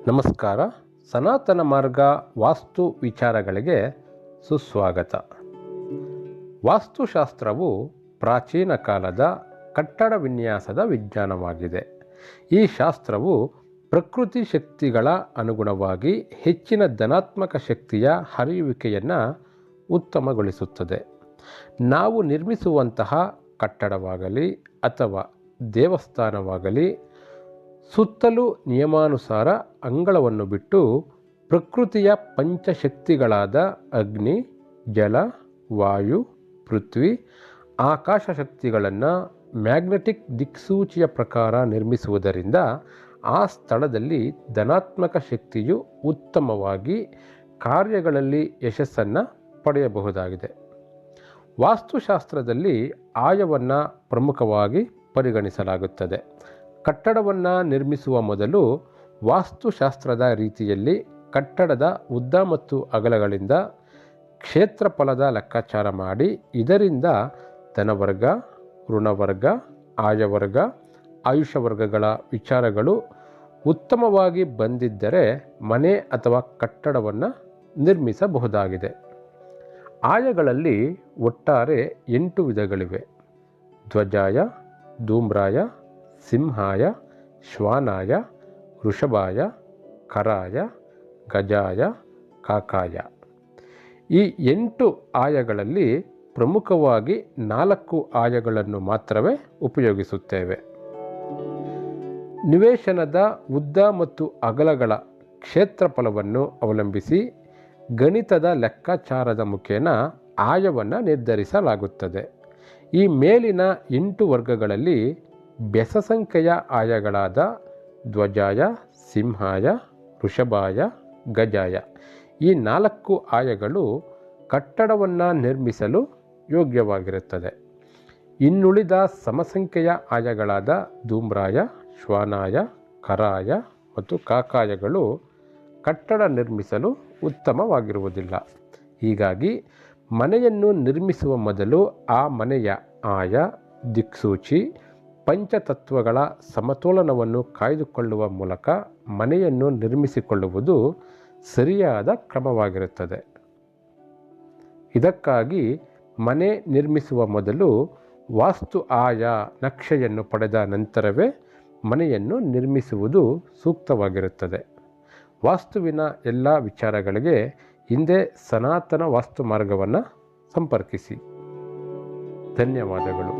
ನಮಸ್ಕಾರ. ಸನಾತನ ಮಾರ್ಗ ವಾಸ್ತು ವಿಚಾರಗಳಿಗೆ ಸುಸ್ವಾಗತ. ವಾಸ್ತುಶಾಸ್ತ್ರವು ಪ್ರಾಚೀನ ಕಾಲದ ಕಟ್ಟಡ ವಿನ್ಯಾಸದ ವಿಜ್ಞಾನವಾಗಿದೆ. ಈ ಶಾಸ್ತ್ರವು ಪ್ರಕೃತಿ ಶಕ್ತಿಗಳ ಅನುಗುಣವಾಗಿ ಹೆಚ್ಚಿನ ಧನಾತ್ಮಕ ಶಕ್ತಿಯ ಹರಿಯುವಿಕೆಯನ್ನು ಉತ್ತಮಗೊಳಿಸುತ್ತದೆ. ನಾವು ನಿರ್ಮಿಸುವಂತಹ ಕಟ್ಟಡವಾಗಲಿ ಅಥವಾ ದೇವಸ್ಥಾನವಾಗಲಿ ಸುತ್ತಲೂ ನಿಯಮಾನುಸಾರ ಅಂಗಳವನ್ನು ಬಿಟ್ಟು ಪ್ರಕೃತಿಯ ಪಂಚಶಕ್ತಿಗಳಾದ ಅಗ್ನಿ, ಜಲ, ವಾಯು, ಪೃಥ್ವಿ, ಆಕಾಶ ಶಕ್ತಿಗಳನ್ನು ಮ್ಯಾಗ್ನೆಟಿಕ್ ದಿಕ್ಸೂಚಿಯ ಪ್ರಕಾರ ನಿರ್ಮಿಸುವುದರಿಂದ ಆ ಸ್ಥಳದಲ್ಲಿ ಧನಾತ್ಮಕ ಶಕ್ತಿಯು ಉತ್ತಮವಾಗಿ ಕಾರ್ಯಗಳಲ್ಲಿ ಯಶಸ್ಸನ್ನು ಪಡೆಯಬಹುದಾಗಿದೆ. ವಾಸ್ತುಶಾಸ್ತ್ರದಲ್ಲಿ ಆಯವನ್ನು ಪ್ರಮುಖವಾಗಿ ಪರಿಗಣಿಸಲಾಗುತ್ತದೆ. ಕಟ್ಟಡವನ್ನು ನಿರ್ಮಿಸುವ ಮೊದಲು ವಾಸ್ತುಶಾಸ್ತ್ರದ ರೀತಿಯಲ್ಲಿ ಕಟ್ಟಡದ ಉದ್ದ ಮತ್ತು ಅಗಲಗಳಿಂದ ಕ್ಷೇತ್ರಫಲದ ಲೆಕ್ಕಾಚಾರ ಮಾಡಿ ಇದರಿಂದ ಧನವರ್ಗ, ಋಣವರ್ಗ, ಆಯವರ್ಗ, ಆಯುಷ್ಯವರ್ಗಗಳ ವಿಚಾರಗಳು ಉತ್ತಮವಾಗಿ ಬಂದಿದ್ದರೆ ಮನೆ ಅಥವಾ ಕಟ್ಟಡವನ್ನು ನಿರ್ಮಿಸಬಹುದಾಗಿದೆ. ಆಯಗಳಲ್ಲಿ ಒಟ್ಟಾರೆ 8 ವಿಧಗಳಿವೆ. ಧ್ವಜಾಯ, ಧೂಮ್ರಾಯ, ಸಿಂಹಾಯ, ಶ್ವಾನಾಯ, ವೃಷಭಾಯ, ಕರಾಯ, ಗಜಾಯ, ಕಾಕಾಯ. ಈ 8 ಆಯಗಳಲ್ಲಿ ಪ್ರಮುಖವಾಗಿ 4 ಆಯಗಳನ್ನು ಮಾತ್ರವೇ ಉಪಯೋಗಿಸುತ್ತೇವೆ. ನಿವೇಶನದ ಉದ್ದ ಮತ್ತು ಅಗಲಗಳ ಕ್ಷೇತ್ರಫಲವನ್ನು ಅವಲಂಬಿಸಿ ಗಣಿತದ ಲೆಕ್ಕಾಚಾರದ ಮುಖೇನ ಆಯವನ್ನು ನಿರ್ಧರಿಸಲಾಗುತ್ತದೆ. ಈ ಮೇಲಿನ 8 ವರ್ಗಗಳಲ್ಲಿ ಬೆಸಸಂಖ್ಯೆಯ ಆಯಗಳಾದ ಧ್ವಜಾಯ, ಸಿಂಹಾಯ, ವೃಷಭಾಯ, ಗಜಾಯ ಈ 4 ಆಯಗಳು ಕಟ್ಟಡವನ್ನು ನಿರ್ಮಿಸಲು ಯೋಗ್ಯವಾಗಿರುತ್ತದೆ. ಇನ್ನುಳಿದ ಸಮಸಂಖ್ಯೆಯ ಆಯಗಳಾದ ಧೂಮ್ರಾಯ, ಶ್ವಾನಾಯ, ಕರಾಯ ಮತ್ತು ಕಾಕಾಯಗಳು ಕಟ್ಟಡ ನಿರ್ಮಿಸಲು ಉತ್ತಮವಾಗಿರುವುದಿಲ್ಲ. ಹೀಗಾಗಿ ಮನೆಯನ್ನು ನಿರ್ಮಿಸುವ ಮೊದಲು ಆ ಮನೆಯ ಆಯ, ದಿಕ್ಸೂಚಿ, ಪಂಚತತ್ವಗಳ ಸಮತೋಲನವನ್ನು ಕಾಯ್ದುಕೊಳ್ಳುವ ಮೂಲಕ ಮನೆಯನ್ನು ನಿರ್ಮಿಸಿಕೊಳ್ಳುವುದು ಸರಿಯಾದ ಕ್ರಮವಾಗಿರುತ್ತದೆ. ಇದಕ್ಕಾಗಿ ಮನೆ ನಿರ್ಮಿಸುವ ಮೊದಲು ವಾಸ್ತು ಆಯ ನಕ್ಷೆಯನ್ನು ಪಡೆದ ನಂತರವೇ ಮನೆಯನ್ನು ನಿರ್ಮಿಸುವುದು ಸೂಕ್ತವಾಗಿರುತ್ತದೆ. ವಾಸ್ತುವಿನ ಎಲ್ಲ ವಿಚಾರಗಳಿಗೆ ಹಿಂದೆ ಸನಾತನ ವಾಸ್ತು ಮಾರ್ಗವನ್ನು ಸಂಪರ್ಕಿಸಿ. ಧನ್ಯವಾದಗಳು.